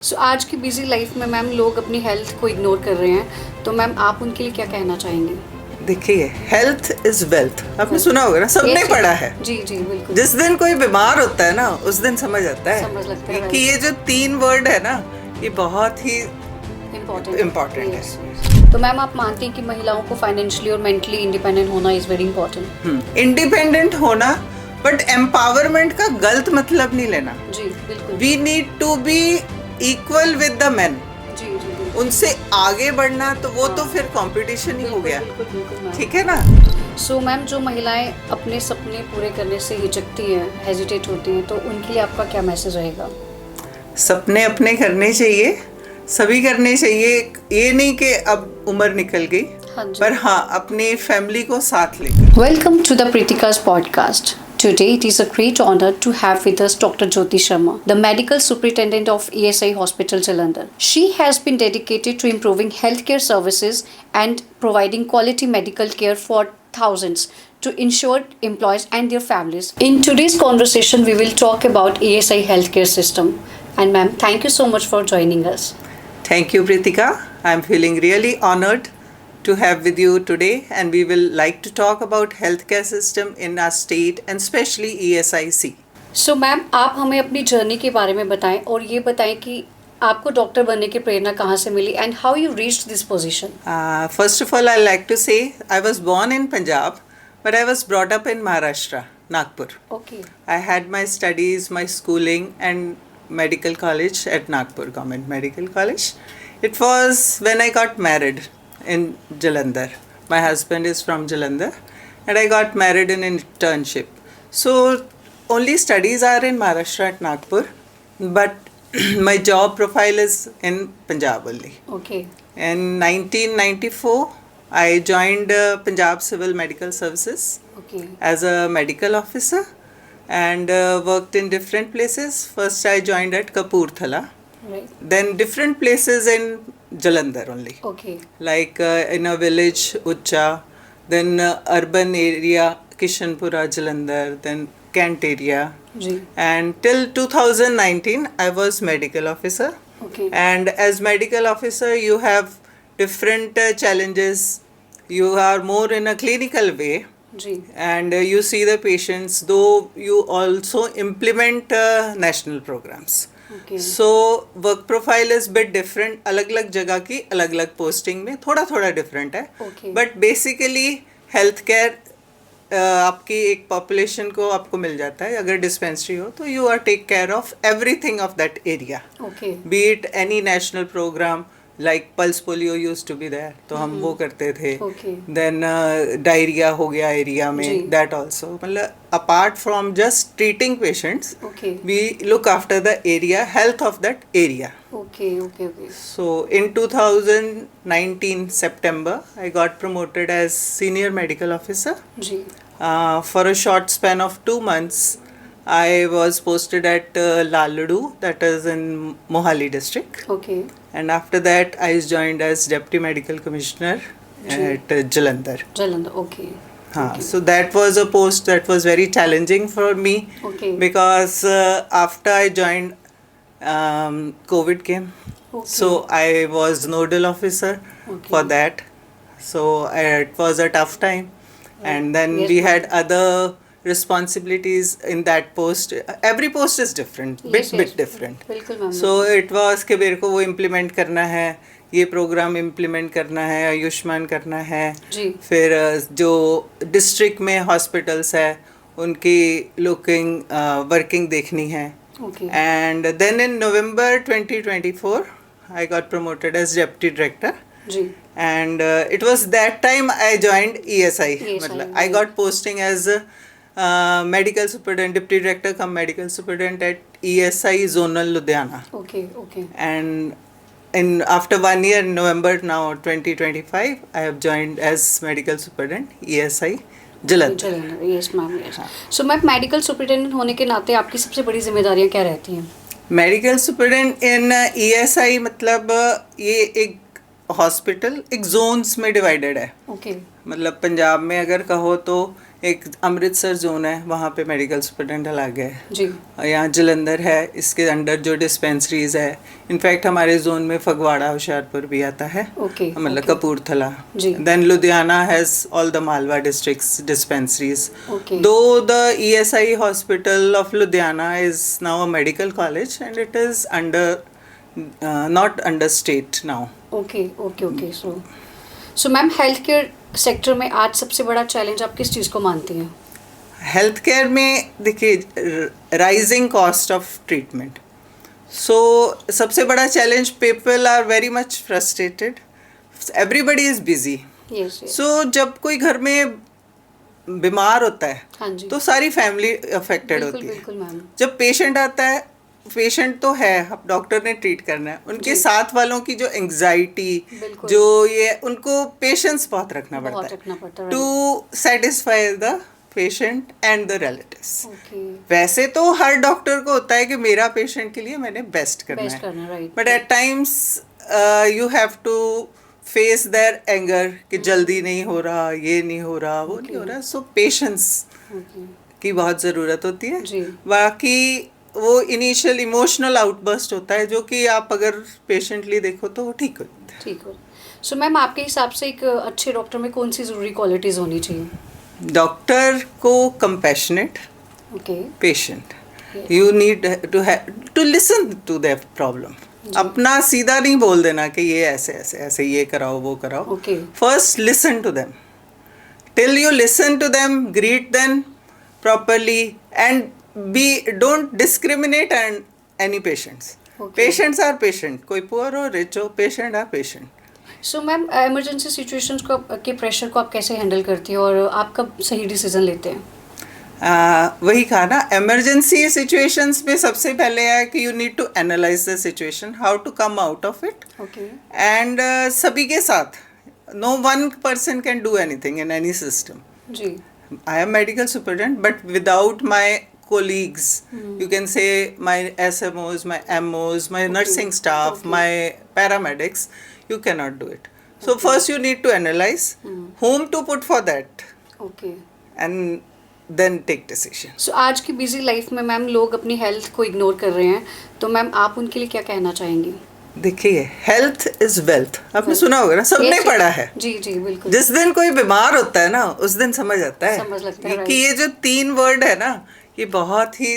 आज की busy life में मैम लोग अपनी हेल्थ को इग्नोर कर रहे हैं, तो मैम आप उनके लिए क्या कहना चाहेंगी? देखिए, हेल्थ इज वेल्थ, आपने Wealth. सुना होगा ना, सबने Yes, yes. पढ़ा है। जी जी बिल्कुल। जिस दिन कोई बीमार होता है ना, उस दिन समझ आता है समझ लगता है कि ये जो 3 वर्ड है ना, ये बहुत ही इम्पोर्टेंट है। तो मैम आप मानती हैं कि महिलाओं को फाइनेंशियली और मेंटली इंडिपेंडेंट होना इज वेरी इंपॉर्टेंट? इंडिपेंडेंट होना, बट एम्पावरमेंट का गलत मतलब नहीं लेना। जी बिल्कुल। We need to be equal with the men. जी जी बिल्कुल। उनसे आगे बढ़ना, तो वो तो हाँ। फिर कंपटीशन ही हो गया। बिल्कुल ठीक है ना? सो मैम जो महिलाएं अपने सपने पूरे करने से हिचकती हैं, हेजिटेट होती हैं, तो उनके लिए आपका क्या मैसेज रहेगा? सपने अपने करने चाहिए, सभी करने चाहिए। ये नहीं कि अब उम्र निकल गई, पर हाँ, अपनी फैमिली को साथ लेकर। Welcome to the Pritika's podcast. Today it is a great honor to have with us Dr. Jyoti Sharma, the medical superintendent of ESI Hospital Jalandhar. She has been dedicated to improving healthcare services and providing quality medical care for thousands to ensure employees and their families. In today's conversation, we will talk about ESI healthcare system. And ma'am, thank you so much for joining us. Thank you, Pritika. I'm feeling really honored to have with you today, and we will like to talk about healthcare system in our state and especially ESIC. So ma'am, आप हमें अपनी journey के बारे में बताएं और ये बताएं कि आपको डॉक्टर बनने की प्रेरणा कहाँ से मिली and how you reached this position. First of all, I like to say I was born in Punjab, but I was brought up in Maharashtra, Nagpur. Okay. I had my studies, my schooling, and medical college at Nagpur Government Medical College. It was when I got married in Jalandhar. My husband is from Jalandhar, and I got married in internship. So only studies are in Maharashtra at Nagpur, but my job profile is in Punjab only. Okay. In 1994, I joined Punjab Civil Medical Services Okay. as a medical officer, and worked in different places. First I joined at Kapurthala, Right. then different places in Jalandhar only, Okay. like in a village Ucha, then urban area Kishanpura Jalandhar, then Kent area, ji. and till 2019 I was medical officer. Okay. And as medical officer you have different challenges. You are more in a clinical way, ji. and you see the patients, though you also implement national programs. Okay. So work profile is bit different. अलग अलग जगह की अलग अलग posting में थोड़ा थोड़ा different है. Okay. But basically health care आपकी एक पॉपुलेशन को आपको मिल जाता है. अगर डिस्पेंसरी हो तो you are take care of everything of that area, Okay. Be it any national programme like pulse polio use to be there, तो हम वो करते थे. Okay. देन डायरिया हो गया एरिया जी. में, दैट ऑल्सो. मतलब apart from just treating patients, Okay. we look after the area health of that area. Okay. Okay. Okay. So in 2019 September I got promoted as senior medical officer. जी. For a short span of 2 months I was posted at Laladu, that is in Mohali district, Okay. and after that I joined as deputy medical commissioner at Jalandhar. Jalandhar. Okay. Okay. So that was a post that was very challenging for me. Okay. Because after I joined, COVID came. Okay. So I was nodal officer Okay. for that. So it was a tough time. And then Yes, we ma'am. had other responsibilities in that post. Every post is different, Yes, bit yes. different. बिल्कुल ma'am. So it was कि मेरे को वो implement करना है, ये programme implement करना है, आयुष्मान करना है. जी. फिर जो डिस्ट्रिक्ट में हॉस्पिटल्स है उनकी लुकिंग वर्किंग देखनी है. Okay. And then in November 2024 I got promoted as deputy director, जी. and it was that time I joined ESI. मतलब I right. got posting as medical superintendent, deputy director cum medical superintendent at ESI zonal Ludhiana. Okay. Okay. And in after 1 year in November now 2025 I have joined as medical superintendent ESI Jalandhar. Yes ma'am. Yes. So ma'am, medical superintendent होने के नाते आपकी सबसे बड़ी जिम्मेदारियां क्या रहती हैं? मेडिकल सुपरिटेंडेंट इन ESI मतलब ये एक हॉस्पिटल एक जोन्स में डिवाइडेड है. ओके. मतलब पंजाब में अगर कहो तो एक अमृतसर जोन है, वहाँ पे मेडिकल सुपरिटेंडेंट अलग है। जी। यहाँ जलंधर है, इसके अंडर जो डिस्पेंसरीज है, इनफैक्ट हमारे जोन में फगवाड़ा होशियारपुर भी आता है, ओके, मतलब ओके। कपूरथला। जी। Then Ludhiana has all the Malwa districts dispensaries. Okay. Though the ESI hospital of Ludhiana is now a medical college and it is under not under state now. Okay okay okay. So ma'am, health care sector में आज सबसे बड़ा challenge आप किस चीज़ को मानती हैं? Health care में देखिए, rising cost of treatment. So सबसे बड़ा challenge, people are very much frustrated, everybody is busy. Yes. So जब कोई घर में बीमार होता है, हाँ जी। तो सारी फैमिली अफेक्टेड बिल्कुल होती है। बिल्कुल मैम। जब पेशेंट आता है, पेशेंट तो है, अब डॉक्टर ने ट्रीट करना है, उनके साथ वालों की जो एंग्जाइटी, बिल्कुल। जो ये, उनको पेशेंस बहुत रखना बहुत पड़ता रखना पड़ता है है, to satisfy the patient and the relatives. Okay. वैसे तो हर डॉक्टर को होता है कि मेरा पेशेंट के लिए मैंने बेस्ट करना बेस्ट है, करना, right. But at times you have to face their anger कि जल्दी नहीं हो रहा, ये नहीं हो रहा, वो नहीं हो रहा। सो पेशेंस ओके। की बहुत ज़रूरत होती है। जी। बाकी वो इनिशियल इमोशनल आउटबर्स्ट होता है, जो कि आप अगर पेशेंटली देखो तो वो ठीक होता है। ठीक हो। सो मैम, आपके हिसाब से एक अच्छे डॉक्टर में कौन सी ज़रूरी क्वालिटीज़ होनी चाहिए? डॉक्टर को compassionate, okay. Patient, you need to listen to their problem. अपना सीधा नहीं बोल देना कि ये ऐसे ऐसे ऐसे, ये कराओ वो कराओ। Okay. First listen to them, till you listen to them, greet them properly, and don't discriminate on any patients. Okay. Patients are patient, कोई poor हो rich हो, patient are patient. So ma'am, emergency situations को के pressure को आप कैसे handle करती हैं और आप कब सही डिसीजन लेते हैं? वही कहा ना, इमरजेंसी सिचुएशंस में सबसे पहले है कि you need to analyse the situation, how to come out of it, okay. And सभी के साथ, no one person can do anything in any system. जी। I am medical superintendent, but without my colleagues, you can say my SMOs, my MOs, my nursing staff, Okay. my paramedics, you cannot do it. So first you need to analyze whom to put for that, okay. and then take decision. सो आज की busy life में ma'am लोग अपनी health को ignore कर रहे हैं, तो मैम आप उनके लिए क्या कहना चाहेंगी? देखिए, हेल्थ इज वेल्थ, आपने सुना होगा ना, सबने Yes, पढ़ा है। जी जी बिल्कुल। जिस दिन कोई बीमार होता है ना, उस दिन समझ आता है समझ लगता है, कि ये जो 3 वर्ड है ना, ये बहुत ही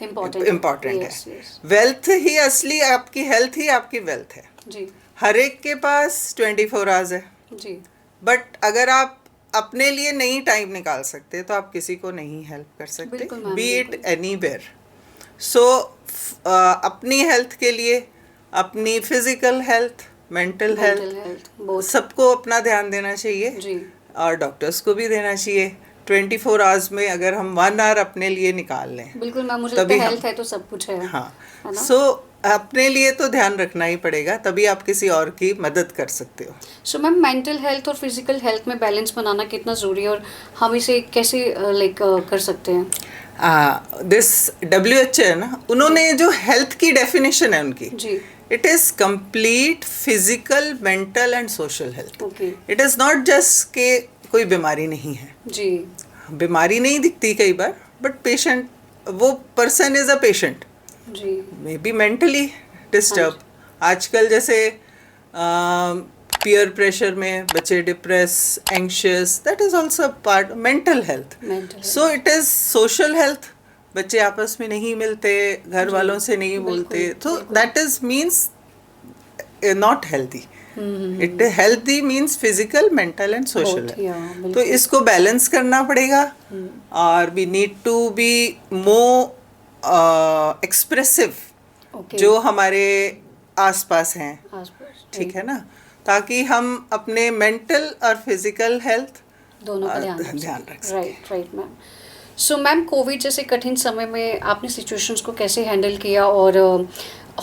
इम्पोर्टेंट है। वेल्थ ही असली, आपकी हेल्थ ही आपकी वेल्थ है। जी हर एक के पास 24 आवर्स है, जी। बट अगर आप अपने लिए नहीं टाइम निकाल सकते तो आप किसी को नहीं हेल्प कर सकते, बिल्कुल मैम, बी इट बिल्कुल। एनीवेयर। सो अपनी हेल्थ के लिए, अपनी फिजिकल हेल्थ, मेंटल हेल्थ, बहुत। सबको अपना ध्यान देना चाहिए, जी। और डॉक्टर्स को भी देना चाहिए। 24 आवर्स में अगर हम 1 आवर अपने लिए निकाल लें, बिल्कुल मैम, मुझे लगता तभी है हम- हेल्थ है तो सब कुछ है। हाँ, है ना? सो अपने लिए तो ध्यान रखना ही पड़ेगा, तभी आप किसी और की मदद कर सकते हो। सो मैम, मेंटल हेल्थ और फिजिकल हेल्थ में बैलेंस बनाना कितना ज़रूरी है और हम इसे कैसे कर सकते हैं? दिस WHO है ना, उन्होंने जो हेल्थ की डेफिनेशन है उनकी, जी। It is complete physical, mental and social health. Okay. It is not just के कोई बीमारी नहीं है, जी बीमारी नहीं दिखती कई बार, बट पेशेंट, वो पर्सन इज अ पेशेंट, जी। May be mentally disturb. आजकल जैसे पीयर प्रेशर में बच्चे depress, anxious, that is also part mental health. Mental so it is social health, बच्चे आपस में नहीं मिलते, घर वालों से नहीं बोलते, तो that is means not healthy. It healthy means physical, mental and social. Both, yeah, बिल्कुल। तो इसको बैलेंस करना पड़ेगा, और we need to be more expressive, okay. जो हमारे आसपास हैं, आसपास, ठीक है ना, ताकि हम अपने मेंटल और फिजिकल हेल्थ दोनों का ध्यान रख सकें। Right right ma'am. So ma'am, Covid जैसे कठिन समय में आपने सिचुएशंस को कैसे हैंडल किया और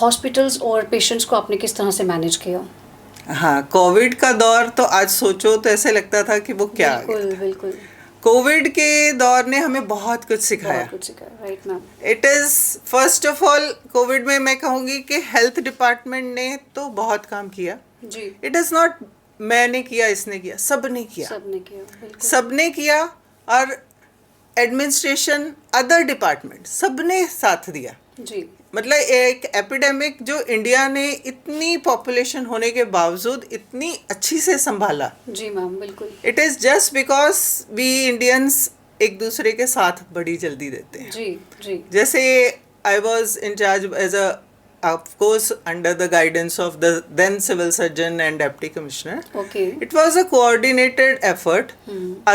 हॉस्पिटल्स और पेशेंट्स को आपने किस तरह से मैनेज किया? हाँ, कोविड का दौर तो आज सोचो तो ऐसे लगता था कि वो क्या आ गया बिल्कुल था। बिल्कुल। कोविड के दौर ने हमें बहुत कुछ सिखाया। बहुत कुछ सिखाया, right ma'am. It is first of all, Covid में मैं कहूँगी कि हेल्थ डिपार्टमेंट ने तो बहुत काम किया। जी। इट इज़ नॉट मैंने किया, इसने किया, सब ने किया, सबने किया, बिल्कुल। सबने किया, और एडमिनिस्ट्रेशन, अदर डिपार्टमेंट, सबने साथ दिया। जी मतलब एक एपिडेमिक जो इंडिया ने इतनी पॉपुलेशन होने के बावजूद इतनी अच्छी से संभाला, जी मैम बिल्कुल। It is just because we Indians एक दूसरे के साथ बड़ी जल्दी देते हैं। जी जी जैसे I was in charge as a of course under the guidance of the then civil surgeon and deputy commissioner. Okay It was a coordinated effort.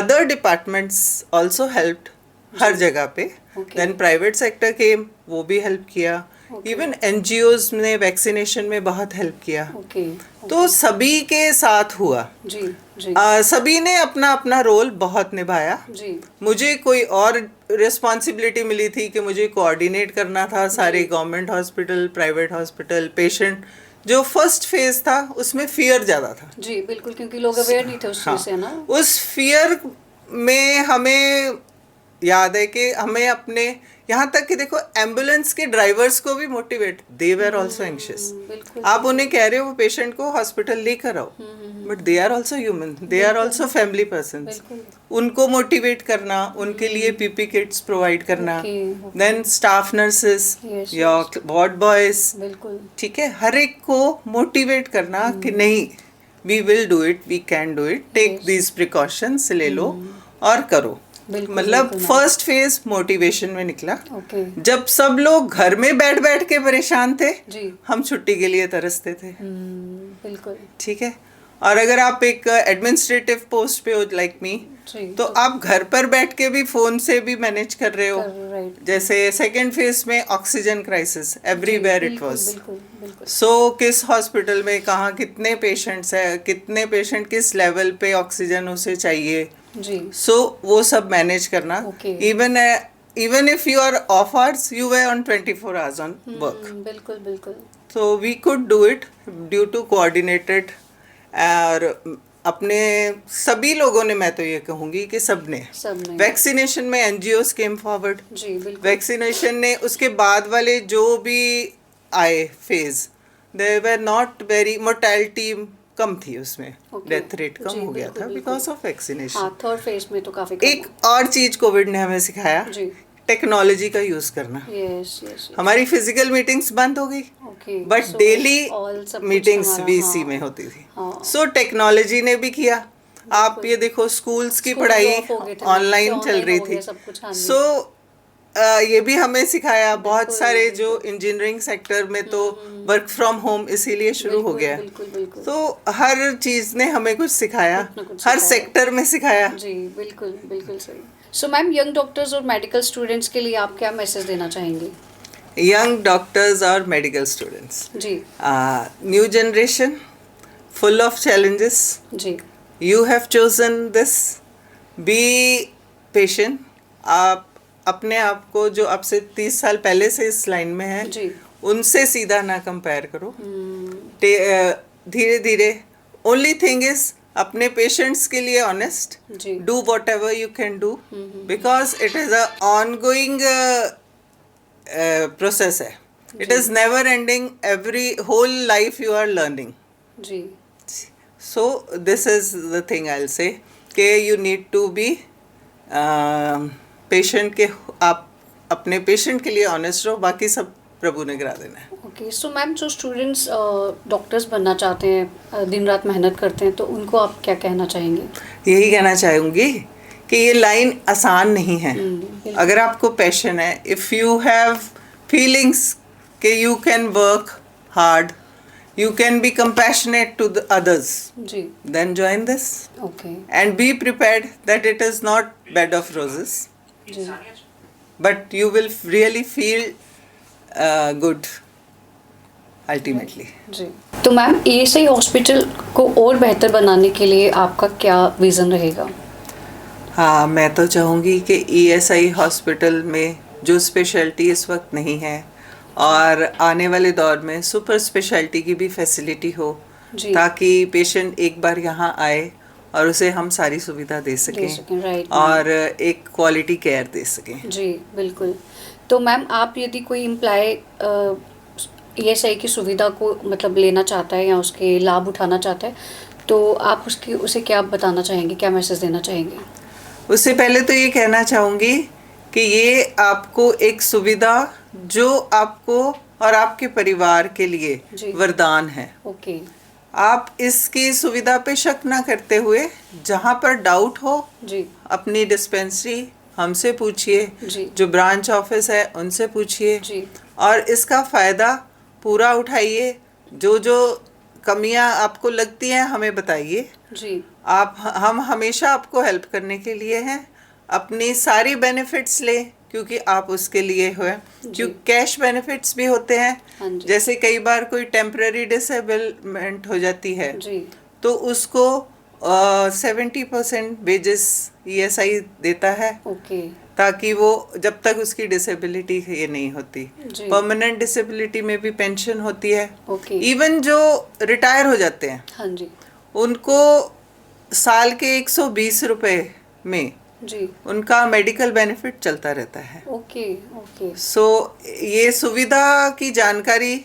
Other departments also helped हर जगह पे. Okay. Then private sector came, वो भी help किया. Okay. Even NGOs ने vaccination में बहुत help किया. Okay तो सभी के साथ हुआ. जी जी सभी ने अपना अपना रोल बहुत निभाया. जी मुझे कोई और रिस्पॉन्सिबिलिटी मिली थी कि मुझे कोऑर्डिनेट करना था सारे government hospital, private hospital, patient. जो फर्स्ट फेज था उसमें फियर ज़्यादा था. जी बिल्कुल, क्योंकि लोग अवेयर नहीं थे उस चीज़ से ना। उस फियर में हमें याद है कि हमें अपने यहाँ तक कि देखो एम्बुलेंस के ड्राइवर्स को भी motivate, they were also anxious. बिल्कुल आप उन्हें कह रहे हो वो पेशेंट को हॉस्पिटल लेकर आओ, but they are also human, they are also family person. बिल्कुल उनको मोटिवेट करना, उनके लिए पीपी किट्स प्रोवाइड करना, Okay, then staff nurses Yes, या वार्ड बॉयज, बिल्कुल ठीक है, हर एक को मोटिवेट करना कि नहीं, we will do it, we can do it, take these precautions, ले लो और करो. बिल्कुल, मतलब बिल्कुल, फर्स्ट फेज मोटिवेशन में निकला. ओके जब सब लोग घर में बैठ बैठ के परेशान थे, जी हम छुट्टी के लिए तरसते थे. बिल्कुल ठीक है. और अगर आप एक एडमिनिस्ट्रेटिव पोस्ट पे हो लाइक मी, जी तो आप घर पर बैठ के भी फोन से भी मैनेज कर रहे हो. राइट जैसे सेकेंड फेज में oxygen crisis everywhere it was. बिल्कुल बिल्कुल सो किस हॉस्पिटल में कहाँ कितने पेशेंट्स है, कितने पेशेंट किस लेवल पे ऑक्सीजन उसे चाहिए, जी सो वो सब मैनेज करना. Okay. Even if you are off hours, you were on 24 hours on work. बिल्कुल बिल्कुल so we could do it due to coordinated. और अपने सभी लोगों ने, मैं तो ये कहूँगी कि सब ने, सबने वैक्सीनेशन में एनजीओस केम फॉरवर्ड. जी बिल्कुल वैक्सीनेशन ने उसके बाद वाले जो भी आए phase, they were not very, mortality कम थी उसमें, Okay. डेथ रेट कम जी, हो गया बिल्कुल, था बिल्कुल। Because of vaccination. हाँ थर्ड फेज में तो काफी कम एक और चीज कोविड ने हमें सिखाया, जी टेक्नोलॉजी का यूज करना. यस यस हमारी फिजिकल मीटिंग्स बंद हो गई, ओके बट डेली मीटिंग्स भी इसी में होती थी. हाँ। सो टेक्नोलॉजी ने भी किया. आप ये देखो स्कूल्स की स्कूल पढ़ाई ऑफ हो गए थे, ऑनलाइन online चल रही हो थी. गया सब कुछ, हाँ जी। सो ये भी हमें सिखाया. बहुत बिल्कुल, सारे जो इंजीनियरिंग सेक्टर में तो वर्क फ्रॉम होम इसीलिए शुरू हो बिल्कुल, गया. बिल्कुल बिल्कुल तो हर चीज ने हमें कुछ सिखाया, कुछ न कुछ हर सिखाया. सेक्टर में सिखाया. जी बिल्कुल बिल्कुल सही. सो मैम, यंग डॉक्टर्स और मेडिकल स्टूडेंट्स के लिए आप क्या मैसेज देना चाहेंगे? यंग डॉक्टर्स और मेडिकल स्टूडेंट्स, जी new generation, full of challenges. जी You have chosen this. Be patient. आप अपने आप को जो अब से 30 साल पहले से इस लाइन में है, जी उनसे सीधा ना कंपेयर करो. धीरे धीरे. ओनली थिंग इज अपने पेशेंट्स के लिए ऑनेस्ट. जी do whatever you can do, because it is a ongoing process है. It is never ending. Every whole life you are learning. जी So this is the thing I'll say, कि you need to be patient, के आप अपने patient के लिए honest रहो, बाकी सब प्रभु ने करा देना है. ओके. सो मैम, जो स्टूडेंट्स डॉक्टर्स बनना चाहते हैं, दिन रात मेहनत करते हैं, तो उनको आप क्या कहना चाहेंगे? यही कहना चाहूँगी कि ये लाइन आसान नहीं है. अगर आपको पैशन है, इफ़ यू हैव फीलिंग्स कि you can work hard, you can be compassionate to the others, जी then join this. Okay And be prepared that it is not bed of roses, जी but you will really feel good ultimately. जी. तो ma'am, ESI hospital को और बेहतर बनाने के लिए आपका क्या विज़न रहेगा? हाँ, मैं तो चाहूँगी कि ईएसआई हॉस्पिटल में जो स्पेशलिटी इस वक्त नहीं है, और आने वाले दौर में सुपर स्पेशलिटी की भी फैसिलिटी हो, जी ताकि पेशेंट एक बार यहाँ आए और उसे हम सारी सुविधा दे सकें राइट. और एक क्वालिटी केयर दे सकें. जी बिल्कुल. तो मैम, आप यदि कोई एम्प्लॉय ईएसआई की सुविधा को मतलब लेना चाहता है या उसके लाभ उठाना चाहता है, तो आप उसे क्या बताना चाहेंगे, क्या मैसेज देना चाहेंगे? उससे पहले तो ये कहना चाहूँगी कि ये आपको एक सुविधा जो आपको और आपके परिवार के लिए जी। वरदान है। ओके। आप इसकी सुविधा पे शक ना करते हुए जहाँ पर डाउट हो जी। अपनी डिस्पेंसरी हमसे पूछिए, जी। जो ब्रांच ऑफिस है उनसे पूछिए जी। और इसका फ़ायदा पूरा उठाइए। जो जो कमियां आपको लगती हैं हमें बताइए। जी। हम हमेशा आपको हेल्प करने के लिए हैं। अपनी सारी बेनिफिट्स लें क्योंकि आप उसके लिए हो। क्योंकि कैश बेनिफिट्स भी होते हैं। हाँ जी। जैसे कई बार कोई टेम्पररी डिसेबलमेंट हो जाती है जी। तो उसको 70% वेजेस ESI देता है ओके। ताकि वो जब तक उसकी डिसेबिलिटी ये नहीं होती। जी। परमानेंट डिसेबिलिटी में भी पेंशन होती है। ओके। इवन जो रिटायर हो जाते हैं हाँ जी। उनको साल के 120 रुपए में जी। उनका मेडिकल बेनिफिट चलता रहता है। ओके। ओके। सो ये सुविधा की जानकारी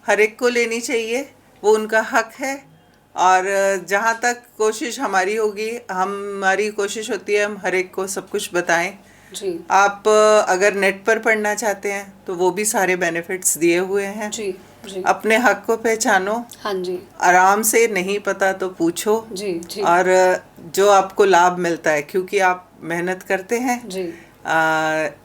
हर एक को लेनी चाहिए, वो उनका हक है। और जहाँ तक कोशिश हमारी होगी, हमारी कोशिश होती है हम हर एक को सब कुछ बताएं। जी। आप अगर नेट पर पढ़ना चाहते हैं तो वो भी सारे बेनिफिट्स दिए हुए हैं। जी। जी। अपने हक को पहचानो, हाँ जी। आराम से, नहीं पता तो पूछो। जी। जी। और जो आपको लाभ मिलता है क्योंकि आप मेहनत करते हैं, जी।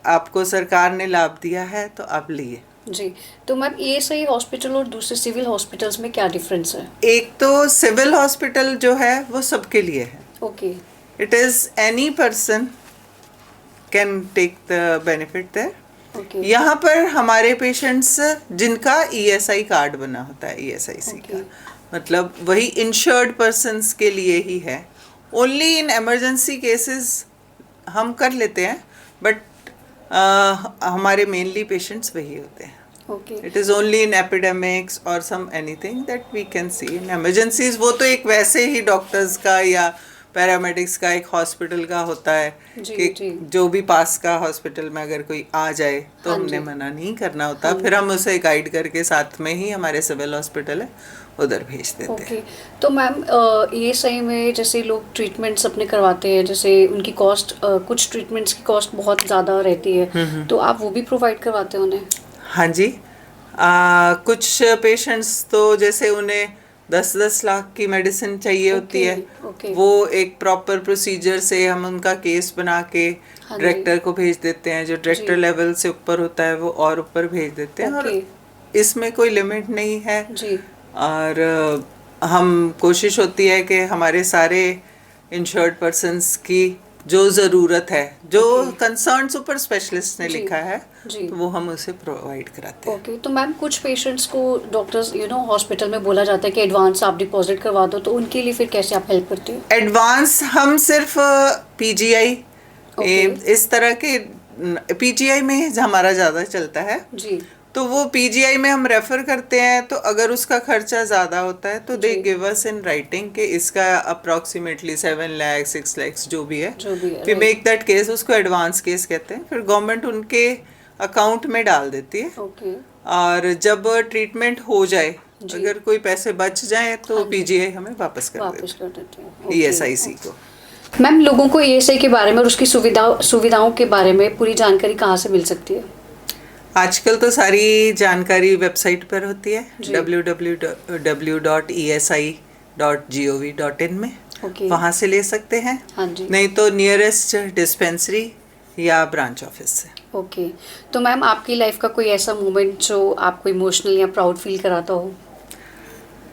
आपको सरकार ने लाभ दिया है तो आप लिए। जी। तो मैम ESI हॉस्पिटल और दूसरे सिविल हॉस्पिटल्स में क्या डिफरेंस है? एक तो सिविल हॉस्पिटल जो है वो सबके लिए है। Okay. It is any person can take the benefit there. Okay. यहाँ पर हमारे पेशेंट्स जिनका ESI कार्ड बना होता है, ESIC Okay. का मतलब वही इंश्योर्ड पर्सन्स के लिए ही है। ओनली इन इमरजेंसी केसेस हम कर लेते हैं बट हमारे मेनली पेशेंट्स वही होते हैं। Okay. It is only in epidemics और some anything that we can see in emergencies. वो तो एक वैसे ही डॉक्टर्स का या पैरामेडिक्स का एक हॉस्पिटल का होता है जी, कि जी। जो भी पास का हॉस्पिटल में अगर कोई आ जाए तो हाँ हमने जी। मना नहीं करना होता। हाँ फिर हम उसे गाइड करके साथ में ही हमारे सिविल हॉस्पिटल है उधर भेज देते हैं। ओके। तो मैम ESI में जैसे लोग ट्रीटमेंट्स अपने करवाते हैं, जैसे उनकी कॉस्ट कुछ ट्रीटमेंट्स की कॉस्ट बहुत ज़्यादा रहती है, तो आप वो भी प्रोवाइड करवाते हैं उन्हें? हाँ जी। कुछ पेशेंट्स तो जैसे उन्हें 10-10 लाख की मेडिसिन चाहिए होती है। ओके। वो एक प्रॉपर प्रोसीजर से हम उनका केस बना के हाँ जी। डायरेक्टर को भेज देते हैं। जो डायरेक्टर जी। लेवल से ऊपर होता है वो और ऊपर भेज देते हैं। और ओके। इसमें कोई लिमिट नहीं है। जी। और हम कोशिश होती है कि हमारे सारे इंश्योर्ड पर्सन्स की जो ज़रूरत है, जो कंसर्न सुपर स्पेशलिस्ट ने जी। लिखा है, जी। तो वो हम उसे प्रोवाइड कराते हैं। ओके। तो मैम कुछ पेशेंट्स को डॉक्टर्स हॉस्पिटल में बोला जाता है कि एडवांस आप डिपॉजिट करवा दो, तो उनके लिए फिर कैसे आप हेल्प करते हो? एडवांस हम सिर्फ PGI ओके। इस तरह के PGI में हमारा ज़्यादा चलता है। जी। तो वो PGI में हम रेफ़र करते हैं। तो अगर उसका खर्चा ज़्यादा होता है तो दे जी। गिव अस इन राइटिंग कि इसका अप्रॉक्सीमेटली 7 लाख 6 लाख जो भी है, जो भी है, we right. Make that case, उसको एडवांस केस कहते हैं। फिर गवर्नमेंट उनके अकाउंट में डाल देती है। ओके। और जब ट्रीटमेंट हो जाए, जी। अगर कोई पैसे बच जाए तो हाँ जी। PGI हमें वापस कर वापस देते कर देते हैं। हैं, ओके। ESIC को। मैम लोगों को ESI के बारे में और उसकी सुविधाओं के बारे में पूरी जानकारी कहाँ से मिल सकती है? आजकल तो सारी जानकारी वेबसाइट पर होती है, जी। www.esi.gov.in में। ओके। वहाँ से ले सकते हैं। हाँ जी। नहीं तो नियरेस्ट डिस्पेंसरी या ब्रांच ऑफिस से। ओके। तो मैम आपकी लाइफ का कोई ऐसा मोमेंट जो आपको इमोशनल या प्राउड फील कराता हो?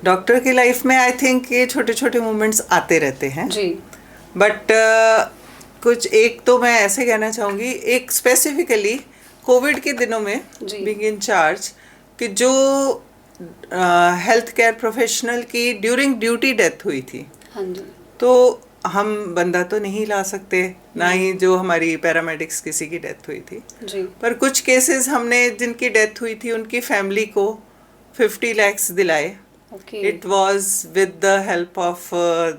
डॉक्टर की लाइफ में आई थिंक ये छोटे छोटे मोमेंट्स आते रहते हैं। जी। बट कुछ एक तो मैं ऐसे कहना चाहूँगी, एक स्पेसिफिकली कोविड के दिनों में जी। बीइंग इन चार्ज कि जो हेल्थ केयर प्रोफेशनल की ड्यूरिंग ड्यूटी डेथ हुई थी, हाँ जी। तो हम बंदा तो नहीं ला सकते, ना ही जो हमारी पैरामेडिक्स किसी की डेथ हुई थी। जी। पर कुछ केसेस हमने जिनकी डेथ हुई थी उनकी फैमिली को 50 lakhs दिलाए। Okay. It was with the help of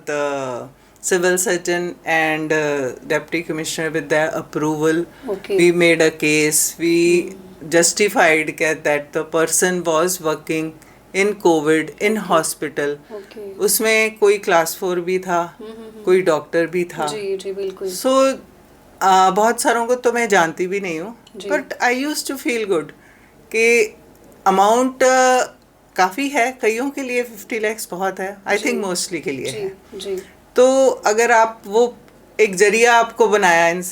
the civil surgeon and deputy commissioner with their approval. Okay. We made a case. We justified that the person was working in Covid in hospital. Okay. उसमें कोई class 4 भी था, कोई doctor भी था. जी जी बिल्कुल. सो बहुत सारों को तो मैं जानती भी नहीं हूँ, जी. But I use to feel good कि अमाउंट काफ़ी है. कईयों के लिए 50 lakhs बहुत है, आई जी. थिंक मोस्टली के लिए है. जी जी तो अगर आप वो एक जरिया आपको बनाया इन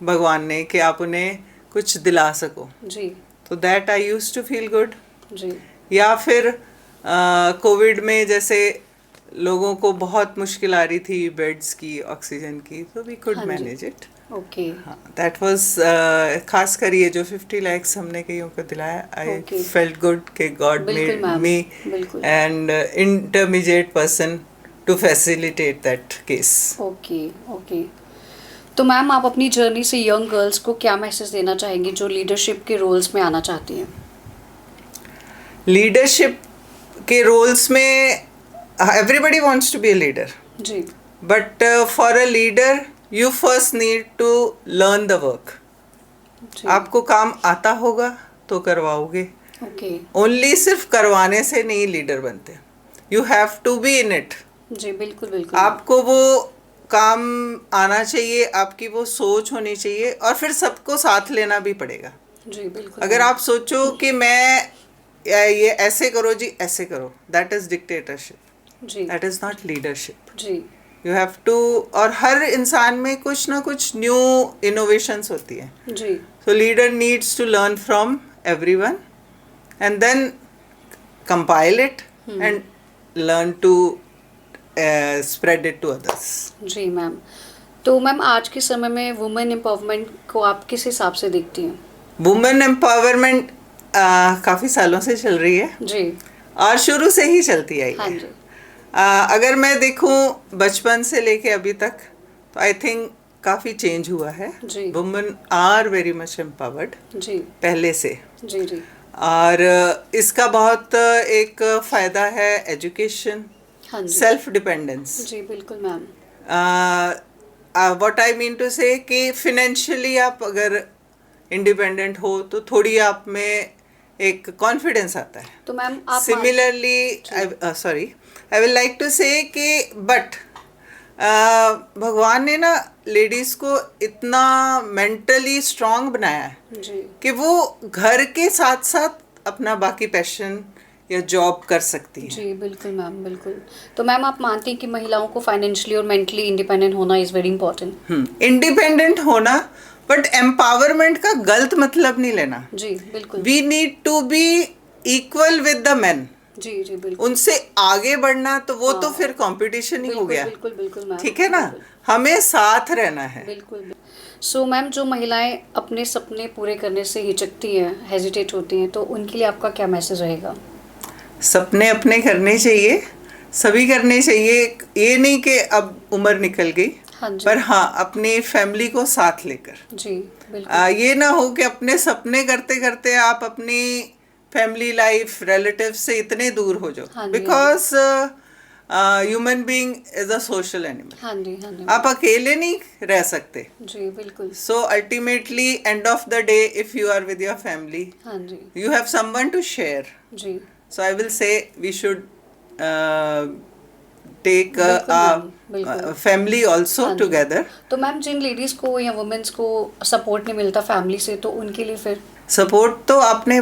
भगवान ने कि आप उन्हें कुछ दिला सको, जी तो that I use to feel good. जी या फिर कोविड में जैसे लोगों को बहुत मुश्किल आ रही थी बेड्स की, ऑक्सीजन की, तो वी कुड हाँ जी. Manage it. ओके. हाँ, दैट वाज खास कर ये जो 50 lakhs हमने कईयों को दिलाया, आई Okay. फेल्ट गुड कि गॉड बिल्कुल मेड मैम, मी बिल्कुल. And intermediate person to facilitate that case. Okay okay. तो मैम आप अपनी जर्नी से यंग गर्ल्स को क्या मैसेज देना चाहेंगी जो लीडरशिप के रोल्स में आना चाहती हैं? लीडरशिप के रोल्स में everybody wants to be a leader, जी but for a leader you first need to learn the work. जी. आपको काम आता होगा तो करवाओगे. ओके. ओनली सिर्फ करवाने से नहीं लीडर बनते. You have to be in it. जी बिल्कुल बिल्कुल. आपको वो काम आना चाहिए, आपकी वो सोच होनी चाहिए, और फिर सबको साथ लेना भी पड़ेगा. जी बिल्कुल. अगर आप सोचो कि मैं ये ऐसे करो जी, ऐसे करो, दैट इज डिक्टेटरशिप, जी दैट इज नॉट लीडरशिप. जी यू हैव टू, और हर इंसान में कुछ ना कुछ न्यू इनोवेशंस होती है. जी So leader needs to learn from everyone and then compile it and learn to spread it to others. जी मैम. तो मैम आज के समय में वुमेन एम्पावरमेंट को आप किस हिसाब से देखती हैं? Women empowerment काफ़ी सालों से चल रही है जी. और शुरू से ही चलती आई हाँ है. जी. अगर मैं देखूं बचपन से लेके अभी तक, तो आई थिंक काफ़ी चेंज हुआ है. जी. Women are very much empowered जी पहले से. जी जी. और इसका बहुत एक फ़ायदा है एजुकेशन, हाँ जी. Self dependence. जी बिल्कुल ma'am. What I mean to say कि फिनेंशियली आप अगर इंडिपेंडेंट हो तो थोड़ी आप में एक कॉन्फिडेंस आता है. तो मैम आप similarly sorry, I will like to say कि बट भगवान ने ना लेडीज़ को इतना मेंटली स्ट्रांग बनाया है जी कि वो घर के साथ साथ अपना बाकी पैशन या जॉब कर सकती है. जी बिल्कुल मैम बिल्कुल. तो मैम आप मानती हैं कि महिलाओं को फाइनेंशियली और मेंटली इंडिपेंडेंट होना इज़ वेरी इंपॉर्टेंट? इंडिपेंडेंट होना, बट एम्पावरमेंट का गलत मतलब नहीं लेना. जी बिल्कुल. We need to be equal with the men. जी जी बिल्कुल. उनसे आगे बढ़ना तो वो तो हाँ. फिर कंपटीशन ही हो गया. बिल्कुल बिल्कुल मैम. ठीक है ना, बिल्कुल. हमें साथ रहना है. बिल्कुल. सो मैम जो महिलाएं अपने सपने पूरे करने से हिचकती हैं, हेजिटेट होती हैं, तो उनके लिए आपका क्या मैसेज रहेगा? सपने अपने करने चाहिए, सभी करने चाहिए. ये नहीं कि अब उम्र निकल गई, हाँ जी. पर हाँ अपनी फैमिली को साथ लेकर. जी बिल्कुल. ये ना हो कि अपने सपने करते करते आप अपनी फैमिली लाइफ रिलेटिव से इतने दूर हो जाओ. हाँ जी, because human being is a social animal. हाँ जी हाँ जी. आप अकेले नहीं रह सकते. जी बिल्कुल. So ultimately end of the day if you are with your family, हाँ जी. You have someone to share. जी So I will say we should take बिल्कुल. family also हाँ जी. together. तो मैम जिन लेडीज़ को या वुमेन्स को सपोर्ट नहीं मिलता फैमिली से, तो उनके लिए फिर? सपोर्ट तो आपने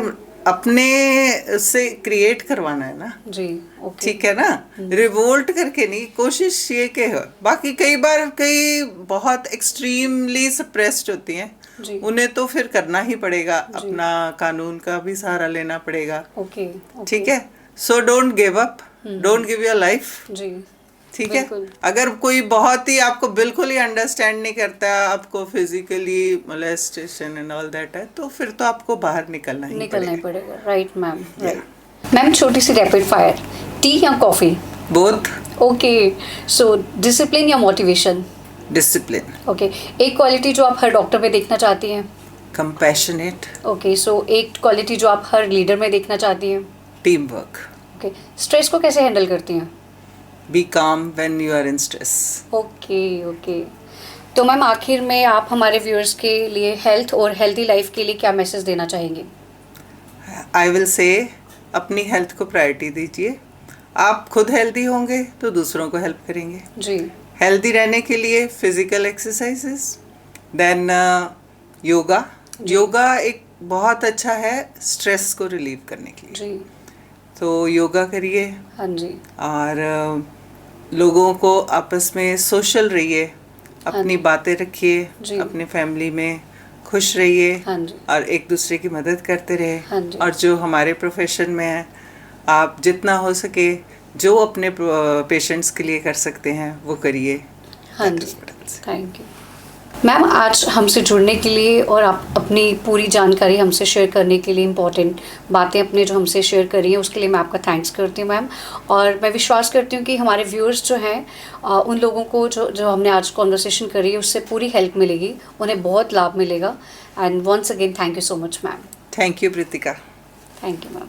अपने से क्रिएट करवाना है ना. जी ओके. ठीक है ना, रिवोल्ट करके नहीं. कोशिश ये के हो. बाकी कई बार कई बहुत एक्सट्रीमली सप्रेस्ड होती हैं, जी उन्हें तो फिर करना ही पड़ेगा. जी. अपना कानून का भी सहारा लेना पड़ेगा. Okay okay. ठीक है. So don't give up, don't give your life. जी ठीक है. बिल्कुल. अगर कोई बहुत ही आपको बिल्कुल ही अंडरस्टैंड नहीं करता, आपको physically molestation and all that है, तो फिर तो आपको बाहर निकलना ही पड़ेगा. Right ma'am. Right ma'am. छोटी सी रैपिड फायर, टी या coffee? Both. Okay. So discipline या मोटिवेशन? डिसिप्लिन. ओके. एक क्वालिटी जो आप हर डॉक्टर में देखना चाहती हैं? कंपैशनेट. ओके. सो एक क्वालिटी जो आप हर लीडर में देखना चाहती हैं? Team work. ओके. स्ट्रेस को कैसे हैंडल करती हैं? Be calm when you are in stress. Okay okay. तो मैम आखिर में आप हमारे व्यूअर्स के लिए हेल्थ और हेल्दी लाइफ के लिए क्या मैसेज देना चाहेंगे? आई विल से अपनी हेल्थ को प्रायोरिटी दीजिए। आप खुद हेल्दी होंगे तो दूसरों को हेल्प करेंगे। जी। हेल्दी रहने के लिए physical exercises, then yoga. Yoga एक बहुत अच्छा है स्ट्रेस को रिलीव करने के लिए। जी। तो योगा करिए। हाँ जी। और लोगों को आपस में सोशल रहिए, अपनी जी। बातें रखिए, जी। अपने फैमिली में खुश रहिए हाँ जी। और एक दूसरे की मदद करते रहे। हाँ जी। और जो हमारे प्रोफेशन में है, आप जितना हो सके जो अपने पेशेंट्स के लिए कर सकते हैं वो करिए। हाँ जी, थैंक यू मैम। आज हमसे जुड़ने के लिए और आप अपनी पूरी जानकारी हमसे शेयर करने के लिए, इम्पॉर्टेंट बातें अपने जो हमसे शेयर करी हैं उसके लिए मैं आपका थैंक्स करती हूँ मैम। और मैं विश्वास करती हूँ कि हमारे व्यूअर्स जो हैं उन लोगों को जो हमने आज कॉन्वर्सेशन करी है उससे पूरी हेल्प मिलेगी, उन्हें बहुत लाभ मिलेगा। And once again thank you so much ma'am. Thank you Preetika. Thank you ma'am.